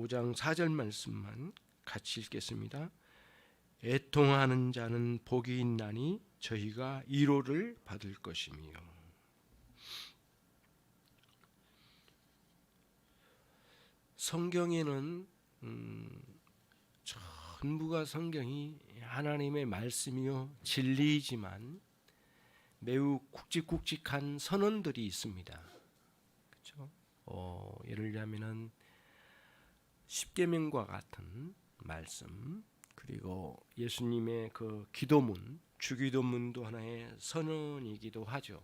5장 4절 말씀만 같이 읽겠습니다. 애통하는 자는 복이 있나니 저희가 위로를 받을 것이며. 성경에는 전부가 성경이 하나님의 말씀이요 진리이지만 매우 굵직굵직한 선언들이 있습니다. 그렇죠? 예를 들자면은 십계명과 같은 말씀, 그리고 예수님의 그 기도문, 주기도문도 하나의 선언이기도 하죠.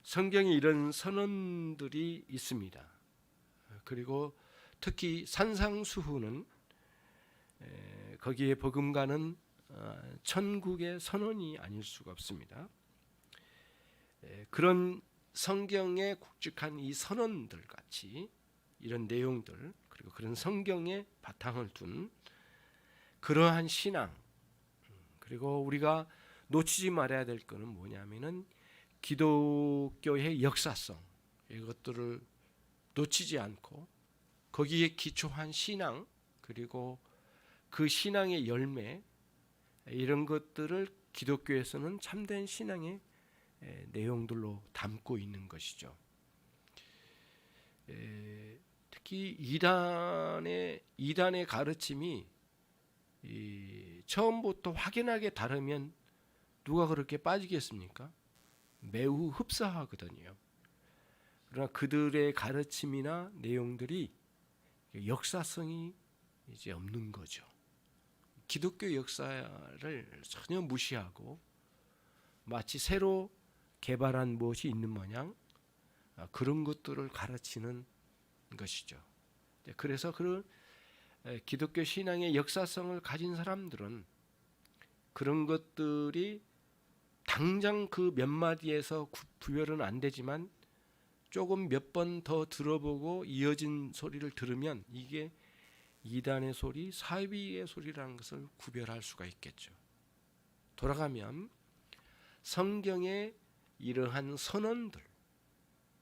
성경에 이런 선언들이 있습니다. 그리고 특히 산상수훈은 거기에 버금가는 천국의 선언이 아닐 수가 없습니다. 그런 성경의 굵직한 이 선언들 같이 이런 내용들, 그리고 그런 성경의 바탕을 둔 그러한 신앙, 그리고 우리가 놓치지 말아야 될 것은 뭐냐면은 기독교의 역사성, 이것들을 놓치지 않고 거기에 기초한 신앙, 그리고 그 신앙의 열매, 이런 것들을 기독교에서는 참된 신앙의 내용들로 담고 있는 것이죠. 특히 이단의 가르침이 처음부터 확연하게 다르면 누가 그렇게 빠지겠습니까? 매우 흡사하거든요. 그러나 그들의 가르침이나 내용들이 역사성이 이제 없는 거죠. 기독교 역사를 전혀 무시하고 마치 새로 개발한 무엇이 있는 마냥 그런 것들을 가르치는 것이죠. 그래서 그런 기독교 신앙의 역사성을 가진 사람들은 그런 것들이 당장 그 몇 마디에서 구별은 안 되지만 조금 몇 번 더 들어보고 이어진 소리를 들으면 이게 이단의 소리, 사이비의 소리라는 것을 구별할 수가 있겠죠. 돌아가면 성경의 이러한 선언들,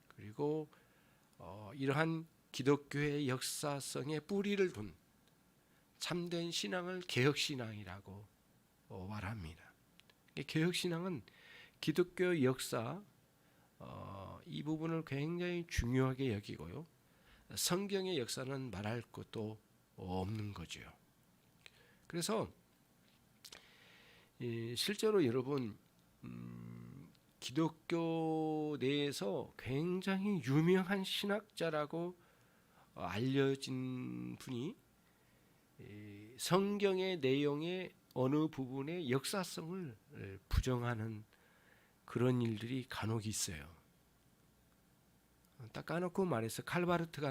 그리고 이러한 기독교의 역사성의 뿌리를 둔 참된 신앙을 개혁신앙이라고 말합니다. 개혁신앙은 기독교 역사 이 부분을 굉장히 중요하게 여기고요. 성경의 역사는 말할 것도 없는 거죠. 그래서 실제로 여러분 기독교 내에서 굉장히 유명한 신학자라고 알려진 분이 성경의 내용의 어느 부분의 역사성을 부정하는 그런 일들이 간혹 있어요. 딱 까놓고 말해서 칼바르트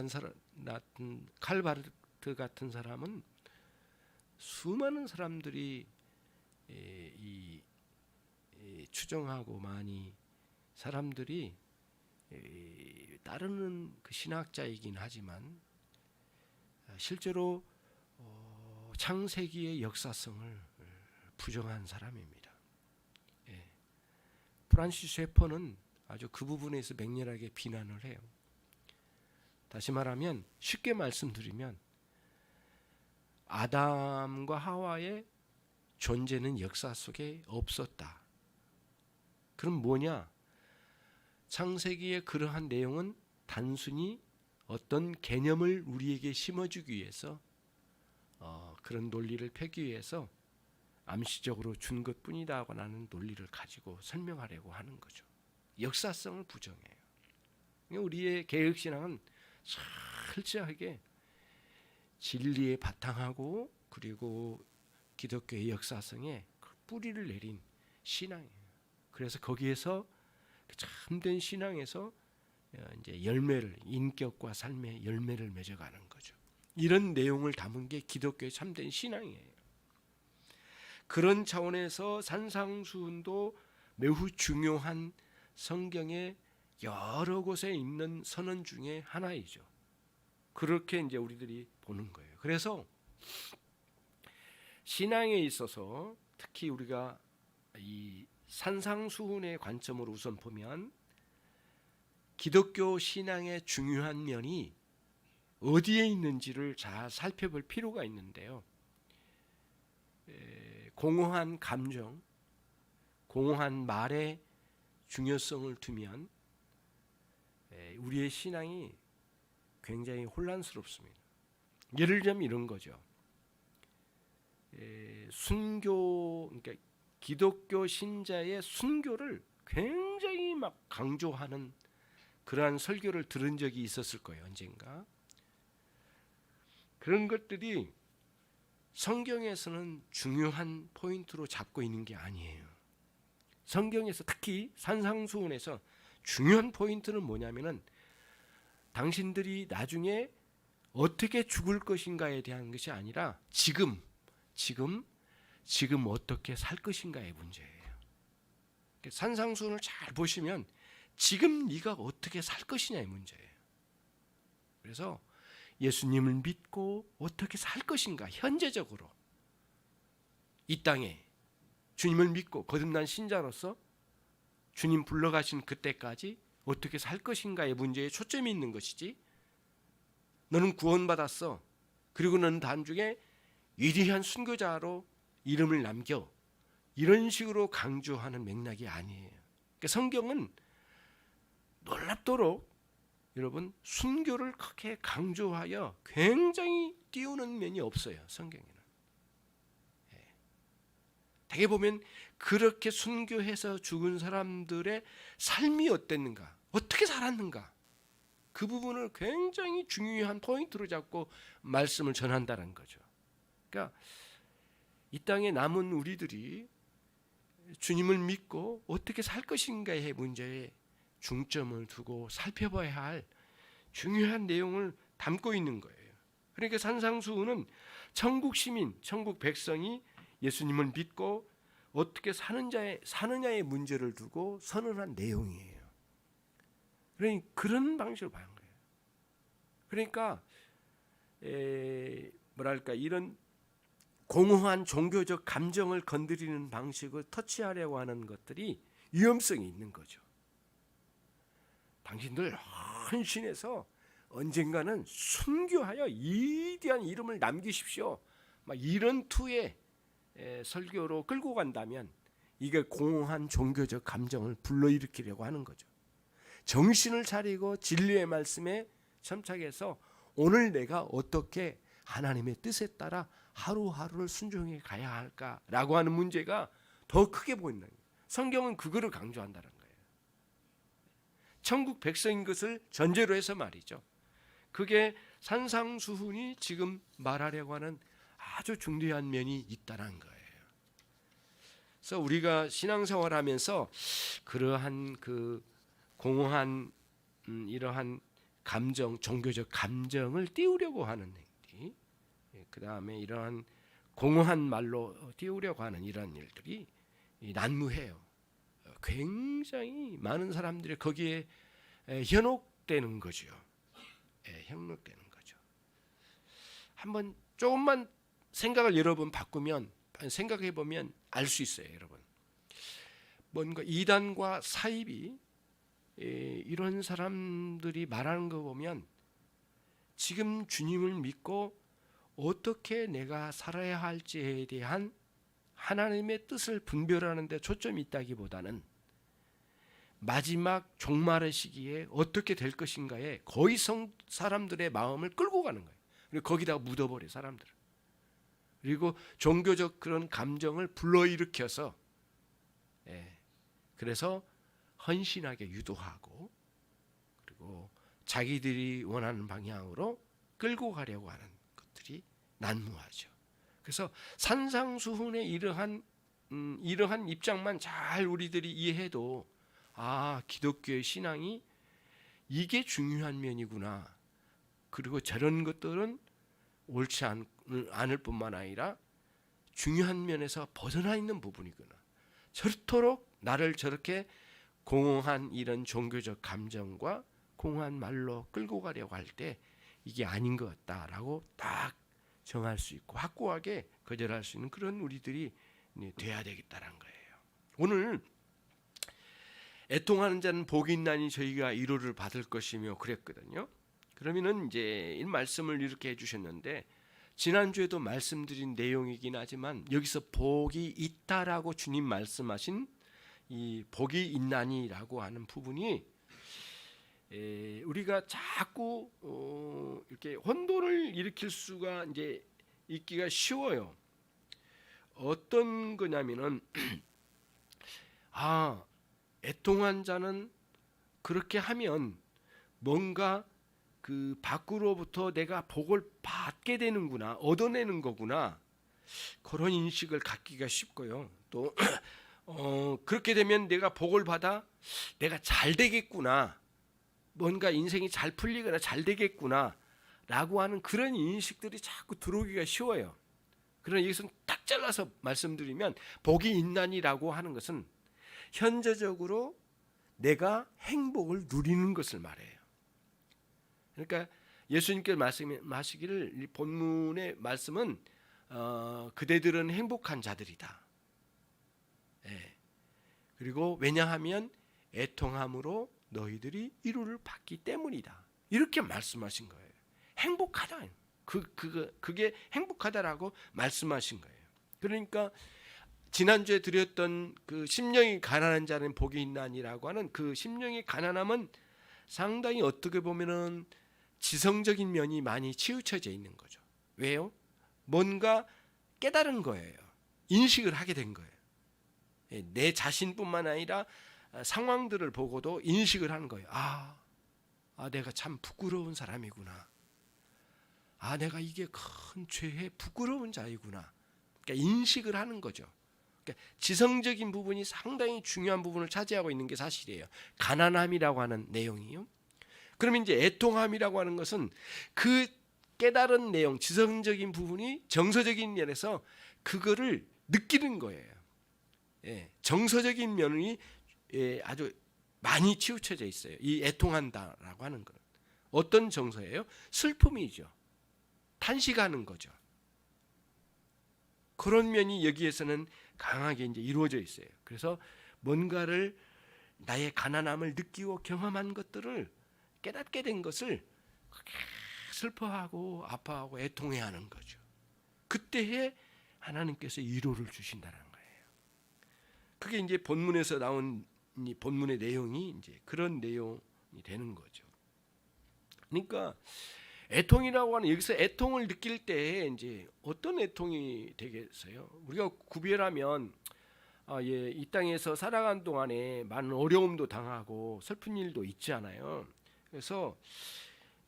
같은 사람은 수많은 사람들이 추정하고 많이 사람들이 따르는 그 신학자이긴 하지만 실제로 창세기의 역사성을 부정한 사람입니다. 프란시스 셰퍼는 아주 그 부분에서 맹렬하게 비난을 해요. 다시 말하면 쉽게 말씀드리면 아담과 하와의 존재는 역사 속에 없었다. 그럼 뭐냐? 창세기의 그러한 내용은 단순히 어떤 개념을 우리에게 심어주기 위해서 그런 논리를 펴기 위해서 암시적으로 준 것뿐이다 하고 나는 논리를 가지고 설명하려고 하는 거죠. 역사성을 부정해요. 우리의 개혁신앙은 철저하게 진리에 바탕하고 그리고 기독교의 역사성에 그 뿌리를 내린 신앙이에요. 그래서 거기에서 참된 신앙에서 이제 열매를, 인격과 삶의 열매를 맺어가는 거죠. 이런 내용을 담은 게 기독교의 참된 신앙이에요. 그런 차원에서 산상수훈도 매우 중요한 성경의 여러 곳에 있는 선언 중에 하나이죠. 그렇게 이제 우리들이 보는 거예요. 그래서 신앙에 있어서 특히 우리가 이 산상수훈의 관점으로 우선 보면 기독교 신앙의 중요한 면이 어디에 있는지를 잘 살펴볼 필요가 있는데요. 공허한 감정, 공허한 말의 중요성을 두면 우리의 신앙이 굉장히 혼란스럽습니다. 예를 들면 이런 거죠. 순교, 그러니까 기독교 신자의 순교를 굉장히 막 강조하는 그러한 설교를 들은 적이 있었을 거예요. 언젠가. 그런 것들이 성경에서는 중요한 포인트로 잡고 있는 게 아니에요. 성경에서 특히 산상수훈에서 중요한 포인트는 뭐냐면은 당신들이 나중에 어떻게 죽을 것인가에 대한 것이 아니라 지금 어떻게 살 것인가의 문제예요. 산상수훈을 잘 보시면 지금 네가 어떻게 살 것이냐의 문제예요. 그래서 예수님을 믿고 어떻게 살 것인가, 현재적으로 이 땅에 주님을 믿고 거듭난 신자로서 주님 불러가신 그때까지 어떻게 살 것인가의 문제에 초점이 있는 것이지, 너는 구원받았어, 그리고 너는 단중에 위대한 순교자로 이름을 남겨, 이런 식으로 강조하는 맥락이 아니에요. 그러니까 성경은 놀랍도록 여러분 순교를 크게 강조하여 굉장히 띄우는 면이 없어요. 성경에는. 대개 보면 그렇게 순교해서 죽은 사람들의 삶이 어땠는가, 어떻게 살았는가, 그 부분을 굉장히 중요한 포인트로 잡고 말씀을 전한다는 거죠. 그러니까 이 땅에 남은 우리들이 주님을 믿고 어떻게 살 것인가의 문제에 중점을 두고 살펴봐야 할 중요한 내용을 담고 있는 거예요. 그러니까 산상수훈은 천국 시민, 천국 백성이 예수님을 믿고 어떻게 사느냐의 문제를 두고 선언한 내용이에요. 그러니 그런 방식으로 봐야 하는 거예요. 그러니까 뭐랄까, 이런 공허한 종교적 감정을 건드리는 방식을 터치하려고 하는 것들이 위험성이 있는 거죠. 당신들 헌신해서 언젠가는 순교하여 위대한 이름을 남기십시오, 막 이런 투의 설교로 끌고 간다면 이게 공허한 종교적 감정을 불러일으키려고 하는 거죠. 정신을 차리고 진리의 말씀에 첨착해서 오늘 내가 어떻게 하나님의 뜻에 따라 하루하루를 순종해 가야 할까라고 하는 문제가 더 크게 보인다. 성경은 그거를 강조한다는 거예요. 천국 백성인 것을 전제로 해서 말이죠. 그게 산상수훈이 지금 말하려고 하는 아주 중대한 면이 있다는 거예요. 그래서 우리가 신앙생활하면서 그러한 그 공허한 이러한 감정, 종교적 감정을 띄우려고 하는 행위, 그 다음에 이러한 공허한 말로 띄우려고 하는 이런 일들이 난무해요. 굉장히 많은 사람들이 거기에 현혹되는 거죠. 현혹되는 거죠. 한번 조금만 생각을 여러분 바꾸면, 생각해 보면 알 수 있어요, 여러분. 뭔가 이단과 사입이 이런 사람들이 말하는 거 보면 지금 주님을 믿고 어떻게 내가 살아야 할지에 대한 하나님의 뜻을 분별하는 데 초점이 있다기보다는 마지막 종말의 시기에 어떻게 될 것인가에 거의 사람들의 마음을 끌고 가는 거예요. 그리고 거기다가 묻어버려, 사람들을. 그리고 종교적 그런 감정을 불러일으켜서 그래서 헌신하게 유도하고, 그리고 자기들이 원하는 방향으로 끌고 가려고 하는 것들이 난무하죠. 그래서 산상수훈의 이러한 입장만 잘 우리들이 이해해도, 아, 기독교의 신앙이 이게 중요한 면이구나, 그리고 저런 것들은 옳지 않을 뿐만 아니라 중요한 면에서 벗어나 있는 부분이구나, 저토록 나를 저렇게 공허한 이런 종교적 감정과 공허한 말로 끌고 가려고 할 때 이게 아닌 것 같다라고 딱 정할 수 있고 확고하게 거절할 수 있는 그런 우리들이 돼야 되겠다는 거예요. 오늘 애통하는 자는 복이 있나니 저희가 위로를 받을 것이며 그랬거든요. 그러면은 이제 이 말씀을 이렇게 해주셨는데, 지난주에도 말씀드린 내용이긴 하지만 여기서 복이 있다라고 주님 말씀하신 이 복이 있나니라고 하는 부분이 우리가 자꾸 이렇게 혼돈을 일으킬 수가 이제 있기가 쉬워요. 어떤 거냐면은 애통한 자는 그렇게 하면 뭔가 그 밖으로부터 내가 복을 받게 되는구나, 얻어내는 거구나, 그런 인식을 갖기가 쉽고요. 또 그렇게 되면 내가 복을 받아 내가 잘 되겠구나, 뭔가 인생이 잘 풀리거나 잘 되겠구나 라고 하는 그런 인식들이 자꾸 들어오기가 쉬워요. 그러나 여기서 딱 잘라서 말씀드리면, 복이 있나니라고 하는 것은 현재적으로 내가 행복을 누리는 것을 말해요. 그러니까 예수님께서 말씀하시기를, 이 본문의 말씀은 그대들은 행복한 자들이다. 그리고 왜냐하면 애통함으로 너희들이 위로를 받기 때문이다. 이렇게 말씀하신 거예요. 행복하다. 그게 행복하다라고 말씀하신 거예요. 그러니까 지난주에 드렸던 그 심령이 가난한 자는 복이 있나니라고 하는 그 심령이 가난함은 상당히 어떻게 보면은 지성적인 면이 많이 치우쳐져 있는 거죠. 왜요? 뭔가 깨달은 거예요. 인식을 하게 된 거예요. 내 자신뿐만 아니라 상황들을 보고도 인식을 하는 거예요. 내가 참 부끄러운 사람이구나. 내가 이게 큰 죄에 부끄러운 자이구나. 그러니까 인식을 하는 거죠. 그러니까 지성적인 부분이 상당히 중요한 부분을 차지하고 있는 게 사실이에요. 가난함이라고 하는 내용이요. 그러면 이제 애통함이라고 하는 것은 그 깨달은 내용, 지성적인 부분이 정서적인 면에서 그거를 느끼는 거예요. 정서적인 면이 아주 많이 치우쳐져 있어요. 이 애통한다라고 하는 것. 어떤 정서예요? 슬픔이죠. 탄식하는 거죠. 그런 면이 여기에서는 강하게 이제 이루어져 있어요. 그래서 뭔가를, 나의 가난함을 느끼고 경험한 것들을 깨닫게 된 것을 슬퍼하고 아파하고 애통해하는 거죠. 그때에 하나님께서 위로를 주신다는 거예요. 그게 이제 본문에서 나온 이 본문의 내용이 이제 그런 내용이 되는 거죠. 그러니까 애통이라고 하는, 여기서 애통을 느낄 때 이제 어떤 애통이 되겠어요? 우리가 구별하면 이 땅에서 살아가는 동안에 많은 어려움도 당하고 슬픈 일도 있잖아요. 그래서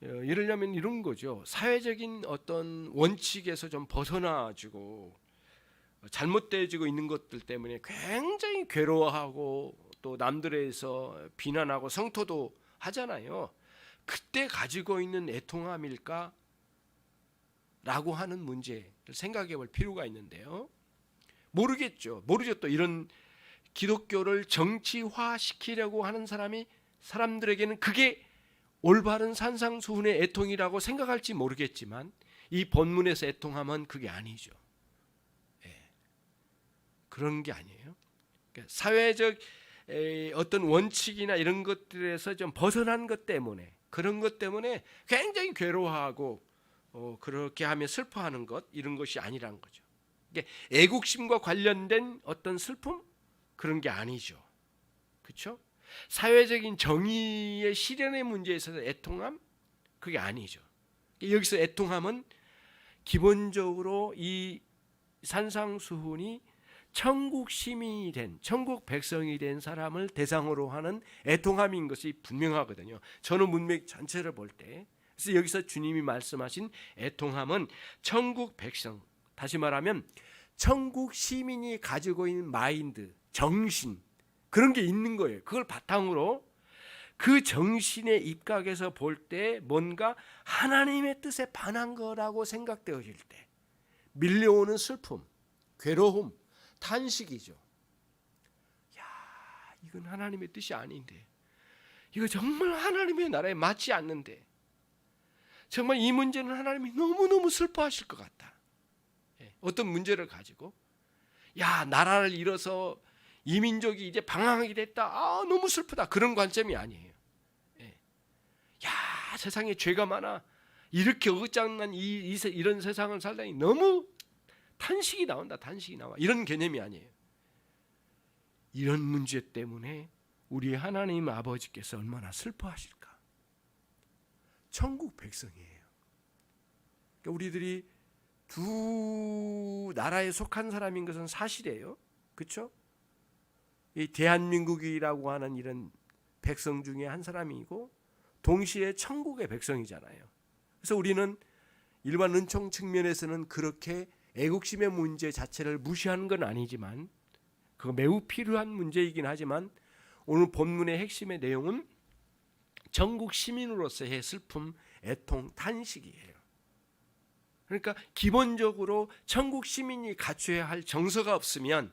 이러려면 이런 거죠. 사회적인 어떤 원칙에서 좀 벗어나지고 잘못되어지고 있는 것들 때문에 굉장히 괴로워하고 또 남들에서 비난하고 성토도 하잖아요. 그때 가지고 있는 애통함일까? 라고 하는 문제를 생각해 볼 필요가 있는데요. 모르겠죠. 모르죠. 또 이런 기독교를 정치화시키려고 하는 사람들에게는 그게 올바른 산상수훈의 애통이라고 생각할지 모르겠지만, 이 본문에서 애통함은 그게 아니죠. 그런 게 아니에요. 그러니까 사회적 어떤 원칙이나 이런 것들에서 좀 벗어난 것 때문에, 그런 것 때문에 굉장히 괴로워하고 그렇게 하며 슬퍼하는 것, 이런 것이 아니란 거죠. 애국심과 관련된 어떤 슬픔, 그런 게 아니죠. 그렇죠? 사회적인 정의의 실현의 문제에 있어서 애통함, 그게 아니죠. 여기서 애통함은 기본적으로 이 산상수훈이 천국 시민이 된, 천국 백성이 된 사람을 대상으로 하는 애통함인 것이 분명하거든요. 전후 문맥 전체를 볼 때. 그래서 여기서 주님이 말씀하신 애통함은 천국 백성, 다시 말하면 천국 시민이 가지고 있는 마인드, 정신, 그런 게 있는 거예요. 그걸 바탕으로 그 정신의 입각에서 볼 때 뭔가 하나님의 뜻에 반한 거라고 생각되어질 때 밀려오는 슬픔, 괴로움, 탄식이죠. 이건 하나님의 뜻이 아닌데, 이거 정말 하나님의 나라에 맞지 않는데, 정말 이 문제는 하나님이 너무너무 슬퍼하실 것 같다. 어떤 문제를 가지고 나라를 잃어서 이민족이 이제 방황하게 됐다. 너무 슬프다. 그런 관점이 아니에요. 세상에 죄가 많아. 이렇게 어긋장난 이런 세상을 살다니 너무 탄식이 나온다. 탄식이 나와. 이런 개념이 아니에요. 이런 문제 때문에 우리 하나님 아버지께서 얼마나 슬퍼하실까. 천국 백성이에요. 그러니까 우리들이 두 나라에 속한 사람인 것은 사실이에요. 그렇죠? 이 대한민국이라고 하는 이런 백성 중에 한 사람이고 동시에 천국의 백성이잖아요. 그래서 우리는 일반 은총 측면에서는 그렇게 애국심의 문제 자체를 무시하는 건 아니지만 그거 매우 필요한 문제이긴 하지만 오늘 본문의 핵심의 내용은 전국 시민으로서의 슬픔, 애통, 탄식이에요. 그러니까 기본적으로 천국 시민이 갖춰야 할 정서가 없으면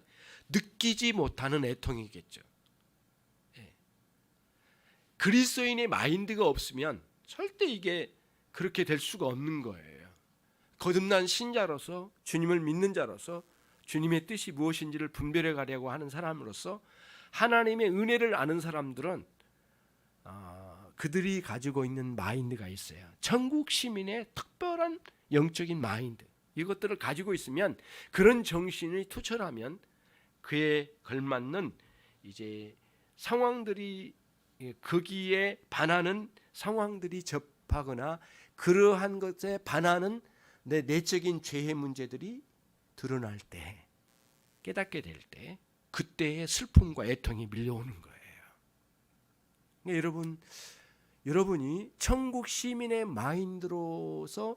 느끼지 못하는 애통이겠죠. 그리스도인의 마인드가 없으면 절대 이게 그렇게 될 수가 없는 거예요. 거듭난 신자로서 주님을 믿는 자로서 주님의 뜻이 무엇인지를 분별해 가려고 하는 사람으로서 하나님의 은혜를 아는 사람들은 그들이 가지고 있는 마인드가 있어요. 천국 시민의 특별한 영적인 마인드, 이것들을 가지고 있으면 그런 정신이 투철하면 그에 걸맞는 이제 상황들이 거기에 반하는 상황들이 접하거나 그러한 것에 반하는 내 내적인 죄의 문제들이 드러날 때, 깨닫게 될 때 그때의 슬픔과 애통이 밀려오는 거예요. 그러니까 여러분이 천국 시민의 마인드로서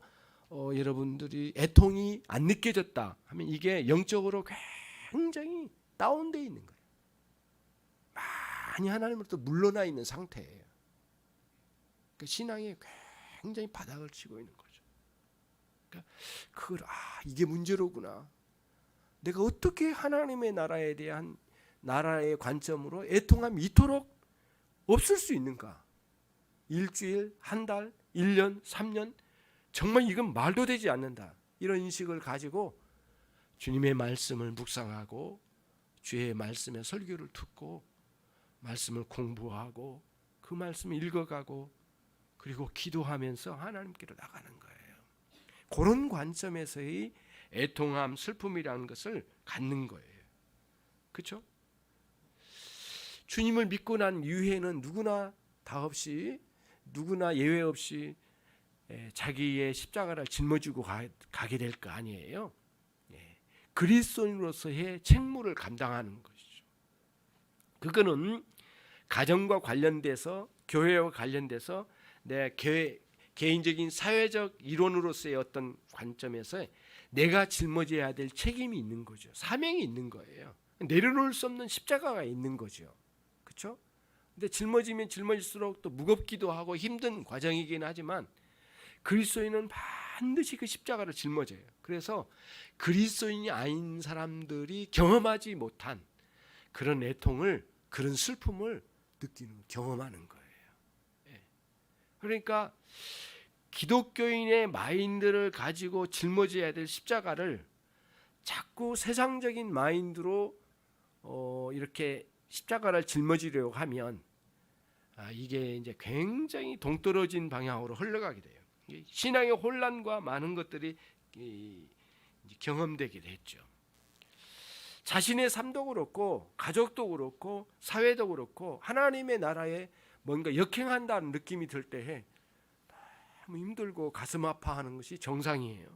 여러분들이 애통이 안 느껴졌다 하면 이게 영적으로 굉장히 다운되어 있는 거예요. 많이 하나님으로부터 물러나 있는 상태예요. 그러니까 신앙이 굉장히 바닥을 치고 있는 거죠. 그러니까 그걸 이게 문제로구나. 내가 어떻게 하나님의 나라에 대한 나라의 관점으로 애통함이 이토록 없을 수 있는가? 일주일, 한 달, 1년, 3년 정말 이건 말도 되지 않는다. 이런 인식을 가지고 주님의 말씀을 묵상하고 주의 말씀의 설교를 듣고 말씀을 공부하고 그 말씀을 읽어가고 그리고 기도하면서 하나님께로 나가는 거예요. 그런 관점에서의 애통함, 슬픔이라는 것을 갖는 거예요. 그렇죠? 주님을 믿고 난 이후에는 누구나 다 없이 누구나 예외 없이 자기의 십자가를 짊어지고 가게 될 거 아니에요. 그리스도인으로서의 책무를 감당하는 것이죠. 그거는 가정과 관련돼서 교회와 관련돼서 내 개인적인 사회적 이론으로서의 어떤 관점에서 내가 짊어져야 될 책임이 있는 거죠. 사명이 있는 거예요. 내려놓을 수 없는 십자가가 있는 거죠. 그렇죠? 근데 짊어지면 짊어질수록 또 무겁기도 하고 힘든 과정이긴 하지만 그리스도인은 반드시 그 십자가를 짊어져요. 그래서 그리스도인이 아닌 사람들이 경험하지 못한 그런 애통을, 그런 슬픔을 경험하는 거예요. 그러니까 기독교인의 마인드를 가지고 짊어져야 될 십자가를 자꾸 세상적인 마인드로 이렇게 십자가를 짊어지려고 하면 이게 이제 굉장히 동떨어진 방향으로 흘러가게 돼요. 신앙의 혼란과 많은 것들이 경험되게 됐죠. 자신의 삶도 그렇고 가족도 그렇고 사회도 그렇고 하나님의 나라에 뭔가 역행한다는 느낌이 들 때에 너무 힘들고 가슴 아파하는 것이 정상이에요.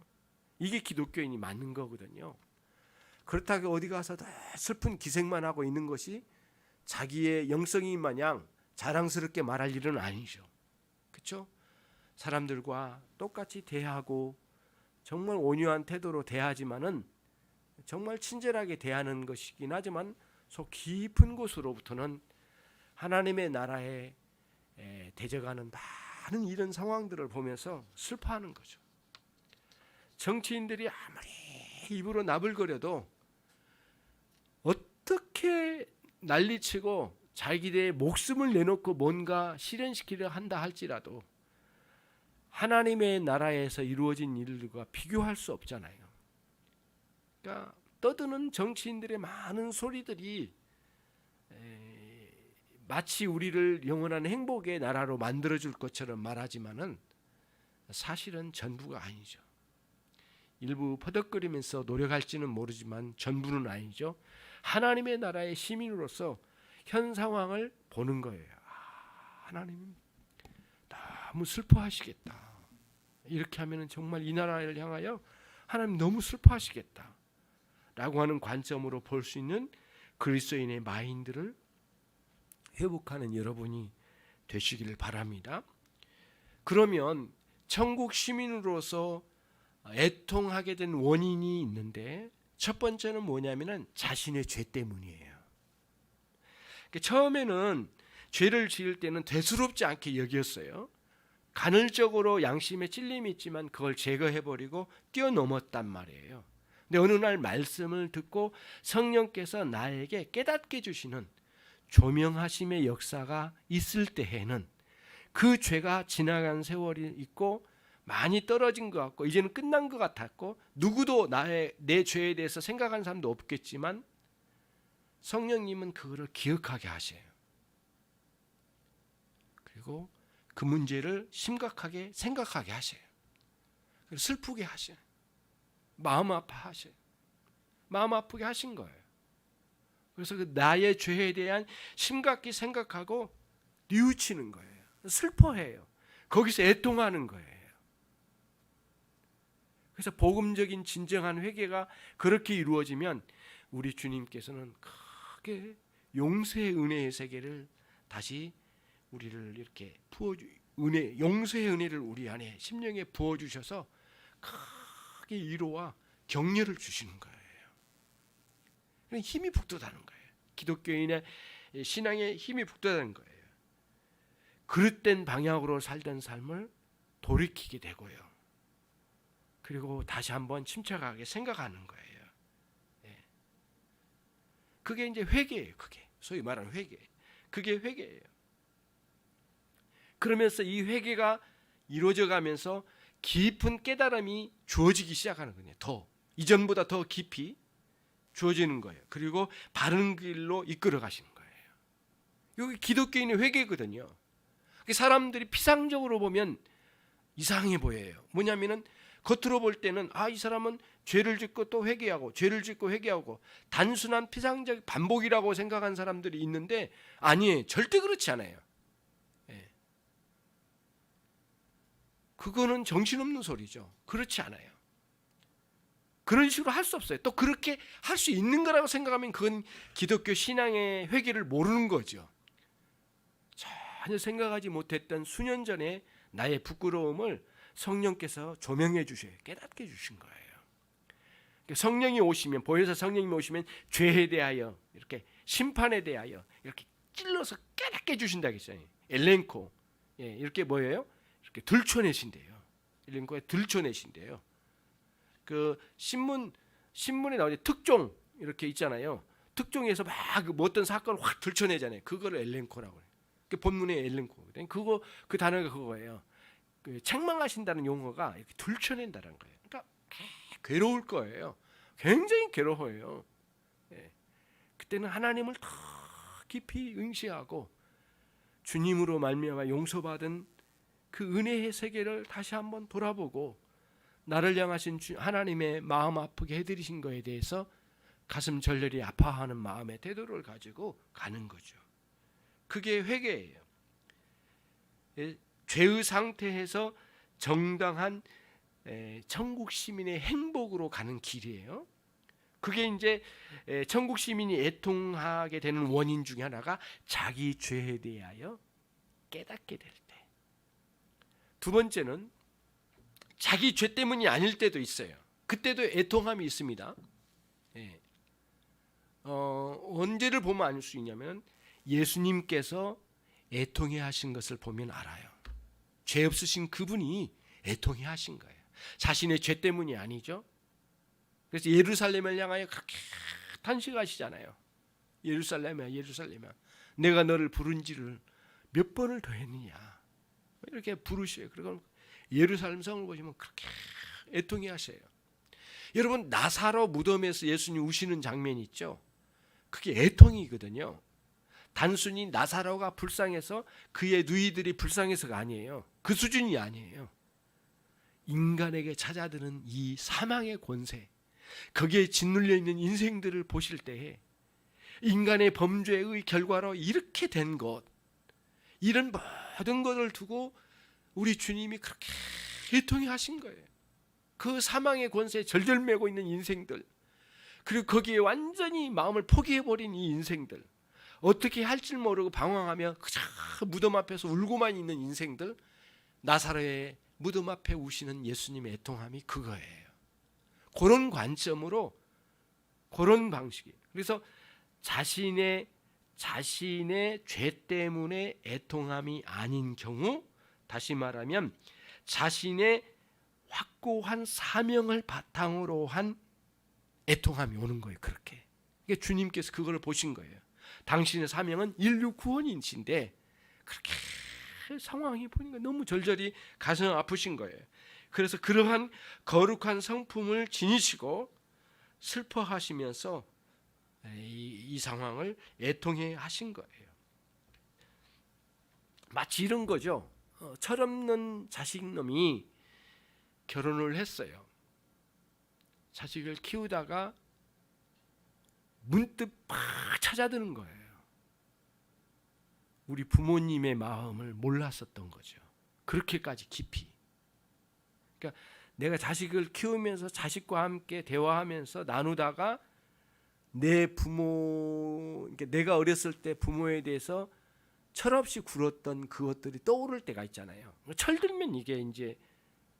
이게 기독교인이 맞는 거거든요. 그렇다고 어디 가서 슬픈 기색만 하고 있는 것이 자기의 영성인 마냥 자랑스럽게 말할 일은 아니죠. 그렇죠? 사람들과 똑같이 대하고 정말 온유한 태도로 대하지만은 정말 친절하게 대하는 것이긴 하지만 속 깊은 곳으로부터는 하나님의 나라에 대적하는 많은 이런 상황들을 보면서 슬퍼하는 거죠. 정치인들이 아무리 입으로 나불거려도 어떻게 난리치고 자기들의 목숨을 내놓고 뭔가 실현시키려 한다 할지라도 하나님의 나라에서 이루어진 일들과 비교할 수 없잖아요. 그러니까 떠드는 정치인들의 많은 소리들이 마치 우리를 영원한 행복의 나라로 만들어줄 것처럼 말하지만은 사실은 전부가 아니죠. 일부 퍼덕거리면서 노력할지는 모르지만 전부는 아니죠. 하나님의 나라의 시민으로서 현 상황을 보는 거예요. 하나님 너무 슬퍼하시겠다. 이렇게 하면 정말 이 나라를 향하여 하나님 너무 슬퍼하시겠다 라고 하는 관점으로 볼 수 있는 그리스도인의 마인드를 회복하는 여러분이 되시기를 바랍니다. 그러면 천국 시민으로서 애통하게 된 원인이 있는데 첫 번째는 뭐냐면은 자신의 죄 때문이에요. 처음에는 죄를 지을 때는 대수롭지 않게 여겼어요. 간헐적으로 양심에 찔림이 있지만 그걸 제거해버리고 뛰어넘었단 말이에요. 근데 어느 날 말씀을 듣고 성령께서 나에게 깨닫게 주시는 조명하심의 역사가 있을 때에는 그 죄가 지나간 세월이 있고 많이 떨어진 것 같고 이제는 끝난 것 같았고 누구도 내 죄에 대해서 생각하는 사람도 없겠지만 성령님은 그거를 기억하게 하셔요. 그리고 그 문제를 심각하게 생각하게 하셔요. 슬프게 하셔요. 마음 아파하셔요. 마음 아프게 하신 거예요. 그래서 그 나의 죄에 대한 심각히 생각하고 뉘우치는 거예요. 슬퍼해요. 거기서 애통하는 거예요. 그래서 복음적인 진정한 회개가 그렇게 이루어지면 우리 주님께서는 크게 용서의 은혜의 세계를 다시 우리를 이렇게 용서의 은혜를 우리 안에 심령에 부어 주셔서 크게 위로와 격려를 주시는 거예요. 힘이 북돋아는 거예요. 기독교인의 신앙에 힘이 북돋아는 거예요. 그릇된 방향으로 살던 삶을 돌이키게 되고요. 그리고 다시 한번 침착하게 생각하는 거예요. 그게 이제 회개예요. 그게 소위 말하는 회개. 그게 회개예요. 그러면서 이 회개가 이루어져 가면서 깊은 깨달음이 주어지기 시작하는 거예요. 더 이전보다 더 깊이 주어지는 거예요. 그리고 바른 길로 이끌어 가시는 거예요. 여기 기독교인의 회개거든요. 사람들이 피상적으로 보면 이상해 보여요. 뭐냐면은 겉으로 볼 때는 이 사람은 죄를 짓고 또 회개하고 죄를 짓고 회개하고 단순한 피상적 반복이라고 생각한 사람들이 있는데 아니에요. 절대 그렇지 않아요. 그거는 정신없는 소리죠. 그렇지 않아요. 그런 식으로 할 수 없어요. 또 그렇게 할 수 있는 거라고 생각하면 그건 기독교 신앙의 회개를 모르는 거죠. 전혀 생각하지 못했던 수년 전에 나의 부끄러움을 성령께서 조명해 주셔요. 깨닫게 주신 거예요. 성령이 오시면 보혜사 성령이 오시면 죄에 대하여 이렇게 심판에 대하여 이렇게 찔러서 깨닫게 주신다 했어요. 엘렌코 이렇게 뭐예요? 이렇게 들춰내신대요. 엘렌코에 들춰내신대요. 그 신문에 나오는 특종 이렇게 있잖아요. 특종에서 막 어떤 사건을 확 들춰내잖아요. 그거를 엘렌코라고 해요. 그 본문의 엘렌코. 그거 그 단어가 그거예요. 그 책망하신다는 용어가 이렇게 들춰낸다는 거예요. 그러니까 괴로울 거예요. 굉장히 괴로워요. 그때는 하나님을 더 깊이 응시하고 주님으로 말미암아 용서받은 그 은혜의 세계를 다시 한번 돌아보고 나를 향하신 하나님의 마음 아프게 해드리신 거에 대해서 가슴 절절히 아파하는 마음의 태도를 가지고 가는 거죠. 그게 회개예요. 죄의 상태에서 정당한 천국 시민의 행복으로 가는 길이에요. 그게 이제 천국 시민이 애통하게 되는 원인 중에 하나가 자기 죄에 대하여 깨닫게 될 때. 두 번째는 자기 죄 때문이 아닐 때도 있어요. 그때도 애통함이 있습니다. 언제를 보면 알 수 있냐면 예수님께서 애통해 하신 것을 보면 알아요. 죄 없으신 그분이 애통해 하신 거예요. 자신의 죄 때문이 아니죠. 그래서 예루살렘을 향하여 그렇게 탄식하시잖아요. 예루살렘아 예루살렘아 내가 너를 부른지를 몇 번을 더 했느냐 이렇게 부르셔요. 그리고 예루살렘 성을 보시면 그렇게 애통해 하셔요. 여러분 나사로 무덤에서 예수님 우시는 장면이 있죠. 그게 애통이거든요. 단순히 나사로가 불쌍해서 그의 누이들이 불쌍해서가 아니에요. 그 수준이 아니에요. 인간에게 찾아드는 이 사망의 권세, 거기에 짓눌려 있는 인생들을 보실 때에 인간의 범죄의 결과로 이렇게 된 것, 이런 모든 것을 두고 우리 주님이 그렇게 애통해 하신 거예요. 그 사망의 권세에 절절매고 있는 인생들, 그리고 거기에 완전히 마음을 포기해버린 이 인생들, 어떻게 할지 모르고 방황하며 그저 무덤 앞에서 울고만 있는 인생들, 나사로의 무덤 앞에 우시는 예수님의 애통함이 그거예요. 그런 관점으로, 그런 방식이. 그래서 자신의 죄 때문에 애통함이 아닌 경우, 다시 말하면 자신의 확고한 사명을 바탕으로 한 애통함이 오는 거예요. 그렇게. 그러니까 주님께서 그걸 보신 거예요. 당신의 사명은 인류 구원이신데 그렇게 상황이 보니까 너무 절절히 가슴 아프신 거예요. 그래서 그러한 거룩한 성품을 지니시고 슬퍼하시면서 이 상황을 애통해 하신 거예요. 마치 이런 거죠. 철없는 자식놈이 결혼을 했어요. 자식을 키우다가 문득 팍 찾아드는 거예요. 우리 부모님의 마음을 몰랐었던 거죠. 그렇게까지 깊이. 그러니까 내가 자식을 키우면서 자식과 함께 대화하면서 나누다가 내 부모, 그러니까 내가 어렸을 때 부모에 대해서 철없이 굴었던 그것들이 떠오를 때가 있잖아요. 철들면 이게 이제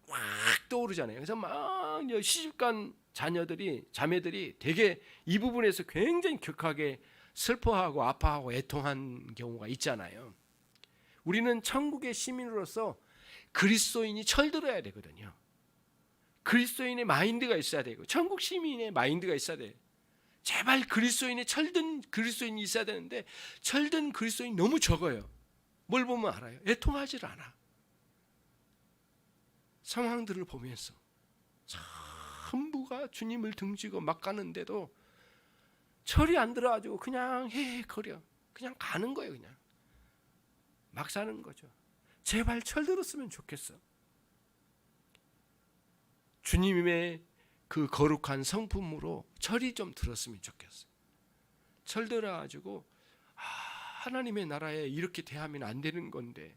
확 떠오르잖아요. 그래서 막 시집간 자매들이 되게 이 부분에서 굉장히 격하게 슬퍼하고 아파하고 애통한 경우가 있잖아요. 우리는 천국의 시민으로서 그리스도인이 철들어야 되거든요. 그리스도인의 마인드가 있어야 되고 천국 시민의 마인드가 있어야 돼요. 제발 그리스도인의 철든 그리스도인이 있어야 되는데 철든 그리스도인이 너무 적어요. 뭘 보면 알아요? 애통하지를 않아. 상황들을 보면서 전부가 주님을 등지고 막 가는데도 철이 안 들어가지고 그냥 헤헤거려. 그냥 가는 거예요. 그냥 막 사는 거죠. 제발 철 들었으면 좋겠어. 주님의 그 거룩한 성품으로 철이 좀 들었으면 좋겠어. 철 들어가지고 하나님의 나라에 이렇게 대하면 안 되는 건데,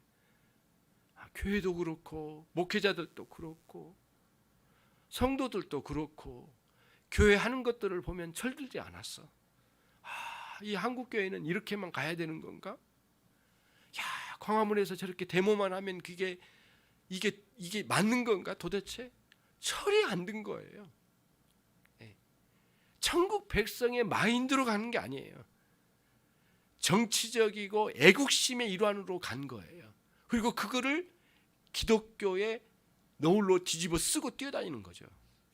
교회도 그렇고 목회자들도 그렇고 성도들도 그렇고 교회 하는 것들을 보면 철들지 않았어. 이 한국 교회는 이렇게만 가야 되는 건가? 야, 광화문에서 저렇게 데모만 하면 이게 맞는 건가? 도대체 철이 안 든 거예요. 천국 백성의 마인드로 가는 게 아니에요. 정치적이고 애국심의 일환으로 간 거예요. 그리고 그거를 기독교의 노을로 뒤집어 쓰고 뛰어다니는 거죠.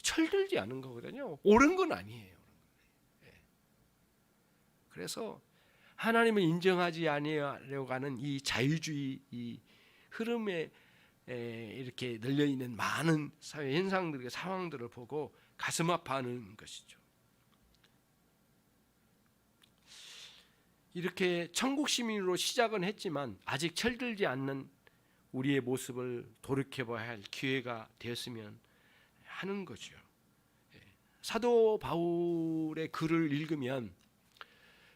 철들지 않은 거거든요. 옳은 건 아니에요. 그래서 하나님을 인정하지 아니하려고 하는 이 자유주의 이 흐름에 이렇게 널려 있는 많은 사회 현상들과 상황들을 보고 가슴 아파하는 것이죠. 이렇게 천국 시민으로 시작은 했지만 아직 철들지 않는 우리의 모습을 돌이켜봐야 할 기회가 되었으면 하는 거죠. 사도 바울의 글을 읽으면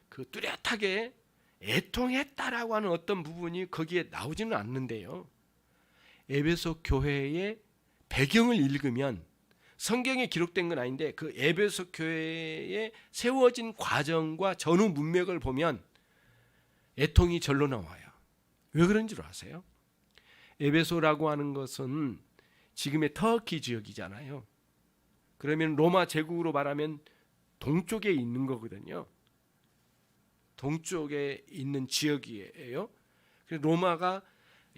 그 뚜렷하게 애통했다라고 하는 어떤 부분이 거기에 나오지는 않는데요. 에베소 교회의 배경을 읽으면 성경에 기록된 건 아닌데 그 에베소 교회에 세워진 과정과 전후 문맥을 보면 애통이 절로 나와요. 왜 그런 줄 아세요? 에베소라고 하는 것은 지금의 터키 지역이잖아요. 그러면 로마 제국으로 말하면 동쪽에 있는 거거든요. 동쪽에 있는 지역이에요. 로마가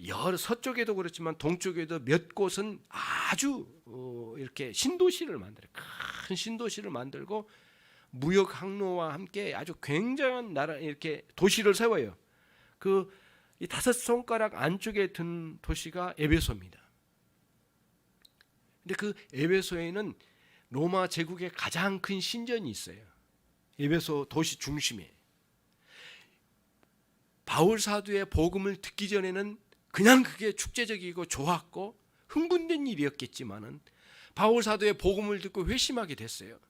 여러 서쪽에도 그렇지만 동쪽에도 몇 곳은 아주 이렇게 신도시를 만들어요. 큰 신도시를 만들고 무역 항로와 함께 아주 굉장한 나라 이렇게 도시를 세워요. 그 이 다섯 손가락 안쪽에 든 도시가 에베소입니다. 근데 그 에베소에는 로마 제국의 가장 큰 신전이 있어요. 에베소 도시 중심에. 바울 사도의 복음을 듣기 전에는 그냥 그게 축제적이고 좋았고 흥분된 일이었겠지만은 바울 사도의 복음을 듣고 회심하게 됐어요.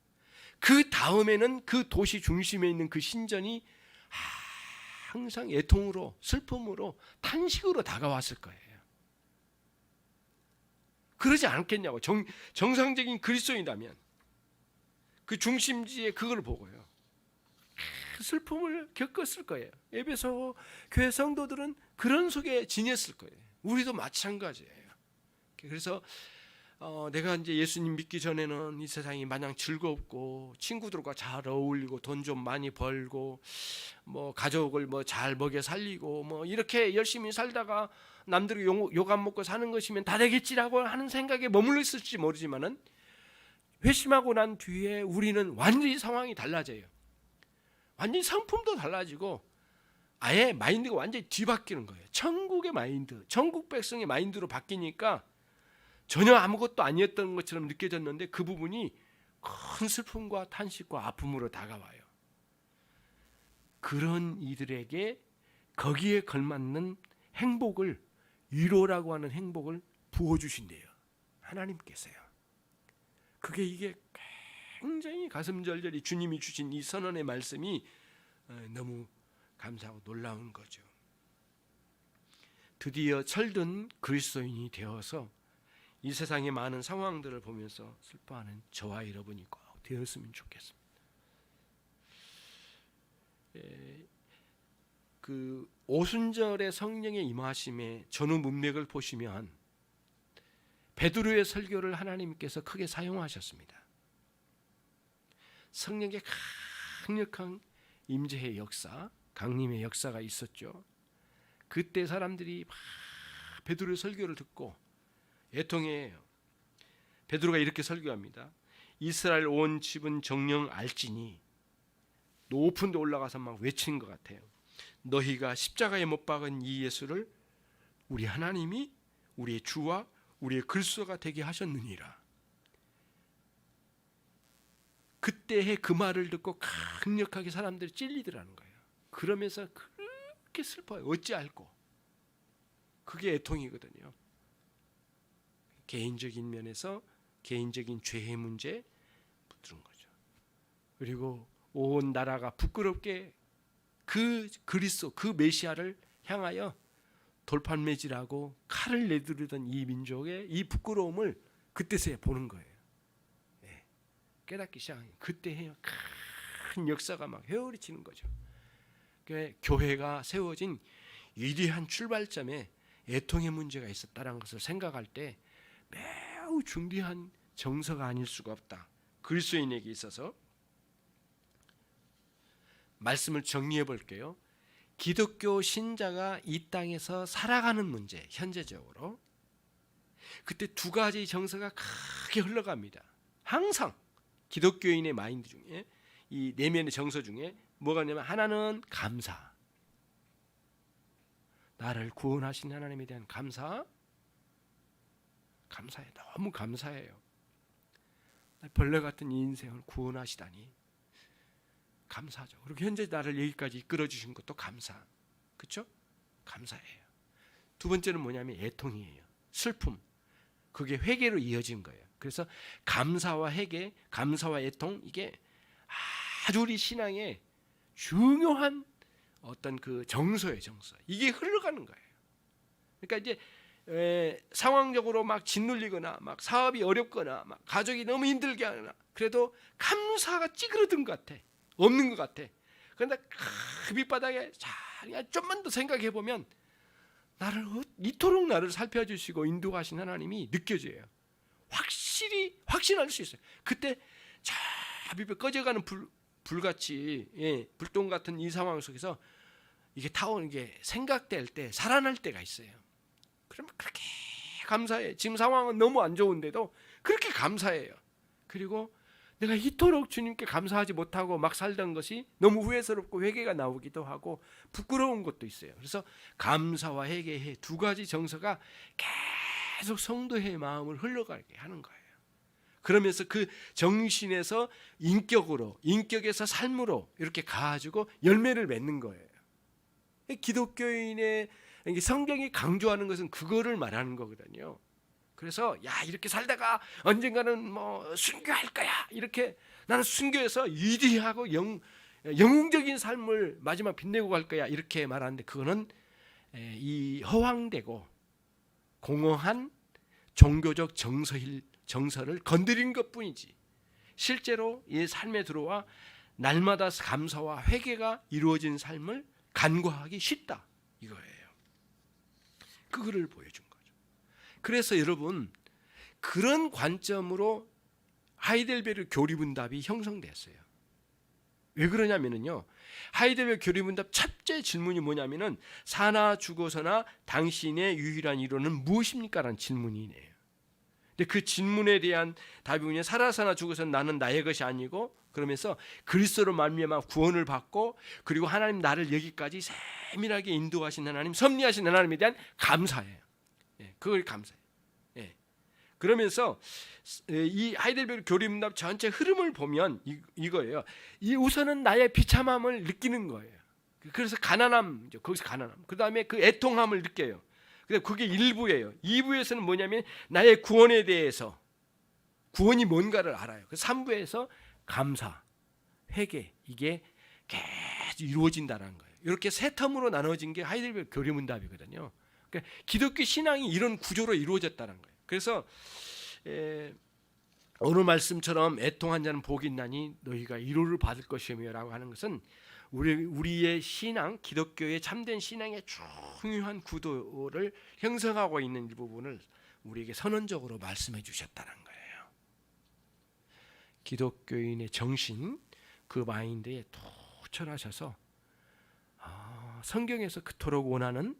그 다음에는 그 도시 중심에 있는 그 신전이 항상 애통으로, 슬픔으로, 탄식으로 다가왔을 거예요. 그러지 않겠냐고. 정상적인 그리스도인이라면 그 중심지에 그걸 보고요, 슬픔을 겪었을 거예요. 에베소 교회 성도들은 그런 속에 지냈을 거예요. 우리도 마찬가지예요. 그래서 내가 이제 예수님 믿기 전에는 이 세상이 마냥 즐겁고 친구들과 잘 어울리고 돈 좀 많이 벌고 뭐 가족을 뭐 잘 먹여 살리고 뭐 이렇게 열심히 살다가 남들이 욕 안 먹고 사는 것이면 다 되겠지라고 하는 생각에 머물러 있을지 모르지만은 회심하고 난 뒤에 우리는 완전히 상황이 달라져요. 완전히 성품도 달라지고 아예 마인드가 완전히 뒤바뀌는 거예요. 천국의 마인드, 천국 백성의 마인드로 바뀌니까 전혀 아무것도 아니었던 것처럼 느껴졌는데 그 부분이 큰 슬픔과 탄식과 아픔으로 다가와요. 그런 이들에게 거기에 걸맞는 행복을, 위로라고 하는 행복을 부어주신대요. 하나님께서요. 이게 굉장히 가슴 절절히 주님이 주신 이 선언의 말씀이 너무 감사하고 놀라운 거죠. 드디어 철든 그리스도인이 되어서 이 세상의 많은 상황들을 보면서 슬퍼하는 저와 여러분이 꼭 되었으면 좋겠습니다. 그 오순절의 성령의 임하심의 전후 문맥을 보시면 베드로의 설교를 하나님께서 크게 사용하셨습니다. 성령의 강력한 임재의 역사, 강림의 역사가 있었죠. 그때 사람들이 막 베드로의 설교를 듣고 애통해요. 베드로가 이렇게 설교합니다. 이스라엘 온 집은 정녕 알지니, 높은 데 올라가서 막 외치는 것 같아요. 너희가 십자가에 못 박은 이 예수를 우리 하나님이 우리의 주와 우리의 그리스도가 되게 하셨느니라. 그때의 그 말을 듣고 강력하게 사람들이 찔리더라는 거예요. 그러면서 그렇게 슬퍼요. 어찌 알고. 그게 애통이거든요. 개인적인 면에서 개인적인 죄의 문제 붙드는 거죠. 그리고 온 나라가 부끄럽게 그 그리스도, 그 메시아를 향하여 돌판매질하고 칼을 내두르던 이 민족의 이 부끄러움을 그때서야 보는 거예요. 네. 깨닫기 시작해요. 그때 해요. 큰 역사가 막 회오리치는 거죠. 교회가 세워진 위대한 출발점에 애통의 문제가 있었다는 것을 생각할 때 매우 중대한 정서가 아닐 수가 없다. 그리스도인에게 있어서. 말씀을 정리해 볼게요. 기독교 신자가 이 땅에서 살아가는 문제, 현재적으로 그때 두 가지 정서가 크게 흘러갑니다. 항상 기독교인의 마인드 중에, 이 내면의 정서 중에 뭐가 있냐면, 하나는 감사, 나를 구원하신 하나님에 대한 감사, 감사해, 너무 감사해요. 벌레 같은 이 인생을 구원하시다니 감사하죠. 그리고 현재 나를 여기까지 이끌어 주신 것도 감사, 그렇죠? 감사해요. 두 번째는 뭐냐면 애통이에요. 슬픔. 그게 회개로 이어진 거예요. 그래서 감사와 회개, 감사와 애통, 이게 아주 우리 신앙의 중요한 어떤 그 정서예요, 정서. 이게 흘러가는 거예요. 그러니까 이제 상황적으로 막 짓눌리거나 막 사업이 어렵거나 막 가족이 너무 힘들게 하거나 그래도 감사가 찌그러든 것 같아. 없는 것 같아. 그런데 그 밑바닥에 잘 좀만 더 생각해 보면 나를 이토록 나를 살펴주시고 인도하신 하나님이 느껴져요. 확신할 수 있어요. 그때 저 밑에 꺼져가는 불같이 불똥 같은 이 상황 속에서 이게 타오는 게 생각될 때 살아날 때가 있어요. 그러면 그렇게 감사해. 지금 상황은 너무 안 좋은데도 그렇게 감사해요. 그리고 내가 이토록 주님께 감사하지 못하고 막 살던 것이 너무 후회스럽고 회개가 나오기도 하고 부끄러운 것도 있어요. 그래서 감사와 회개의 두 가지 정서가 계속 성도의 마음을 흘러가게 하는 거예요. 그러면서 그 정신에서 인격에서 삶으로 이렇게 가지고 열매를 맺는 거예요. 기독교인의 성경이 강조하는 것은 그거를 말하는 거거든요. 그래서 야 이렇게 살다가 언젠가는 뭐 순교할 거야 이렇게 나는 순교해서 위대하고 영웅적인 삶을 마지막 빛내고 갈 거야 이렇게 말하는데 그거는 이 허황되고 공허한 종교적 정서를 건드린 것뿐이지 실제로 이 삶에 들어와 날마다 감사와 회개가 이루어진 삶을 간과하기 쉽다 이거예요. 그거를 보여준 거죠. 그래서 여러분 그런 관점으로 하이델베르 교리문답이 형성됐어요. 왜 그러냐면요. 하이델베르 교리문답 첫째 질문이 뭐냐면은 사나 죽어서나 당신의 유일한 이론은 무엇입니까? 라는 질문이네요. 근데 그 질문에 대한 답이 뭐냐? 살아서나 죽어서나 나는 나의 것이 아니고 그러면서 그리스도로 말미암아 구원을 받고 그리고 하나님 나를 여기까지 세밀하게 인도하신 하나님, 섭리하신 하나님에 대한 감사예요. 그걸 감사해요. 그러면서 이 하이델베르 교리문답 전체 흐름을 보면 이거예요. 이 우선은 나의 비참함을 느끼는 거예요. 그래서 가난함, 거기서 가난함. 그 다음에 그 애통함을 느껴요. 근데 그게 1부예요. 2부에서는 뭐냐면 나의 구원에 대해서 구원이 뭔가를 알아요. 그 3부에서 감사, 회개 이게 계속 이루어진다는 거예요. 이렇게 세 텀으로 나눠진 게 하이델베르 교리문답이거든요. 그러니까 기독교 신앙이 이런 구조로 이루어졌다는 거예요. 그래서 오늘 말씀처럼 애통한 자는 복이 있나니 너희가 위로를 받을 것이며라고 하는 것은 우리의 신앙, 기독교의 참된 신앙의 중요한 구도를 형성하고 있는 일부분을 우리에게 선언적으로 말씀해 주셨다는 거예요. 기독교인의 정신, 그 마인드에 도철하셔서 성경에서 그토록 원하는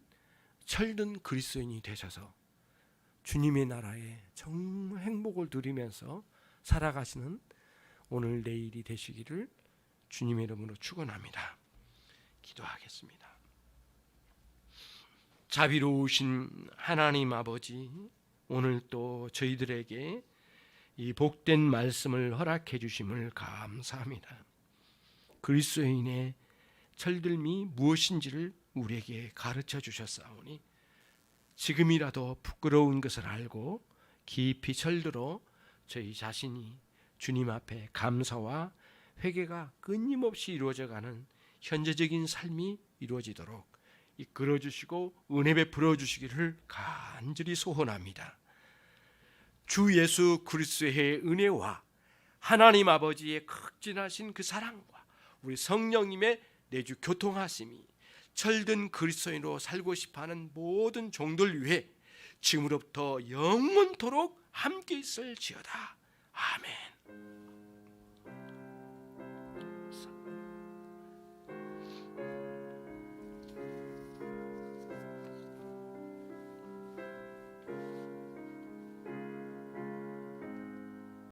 철든 그리스도인이 되셔서 주님의 나라에 정말 행복을 누리면서 살아가시는 오늘 내일이 되시기를 주님의 이름으로 축원합니다. 기도하겠습니다. 자비로우신 하나님 아버지, 오늘 또 저희들에게 이 복된 말씀을 허락해 주심을 감사합니다. 그리스도인의 철들미 무엇인지를 우리에게 가르쳐 주셨사오니 지금이라도 부끄러운 것을 알고 깊이 철들어 저희 자신이 주님 앞에 감사와 회개가 끊임없이 이루어져가는 현재적인 삶이 이루어지도록 이끌어 주시고 은혜 베풀어 주시기를 간절히 소원합니다. 주 예수 그리스도의 은혜와 하나님 아버지의 극진하신 그 사랑과 우리 성령님의 내주 교통하심이 철든 그리스도인으로 살고 싶어하는 모든 종들 위해 지금으로부터 영원토록 함께 있을지어다. 아멘.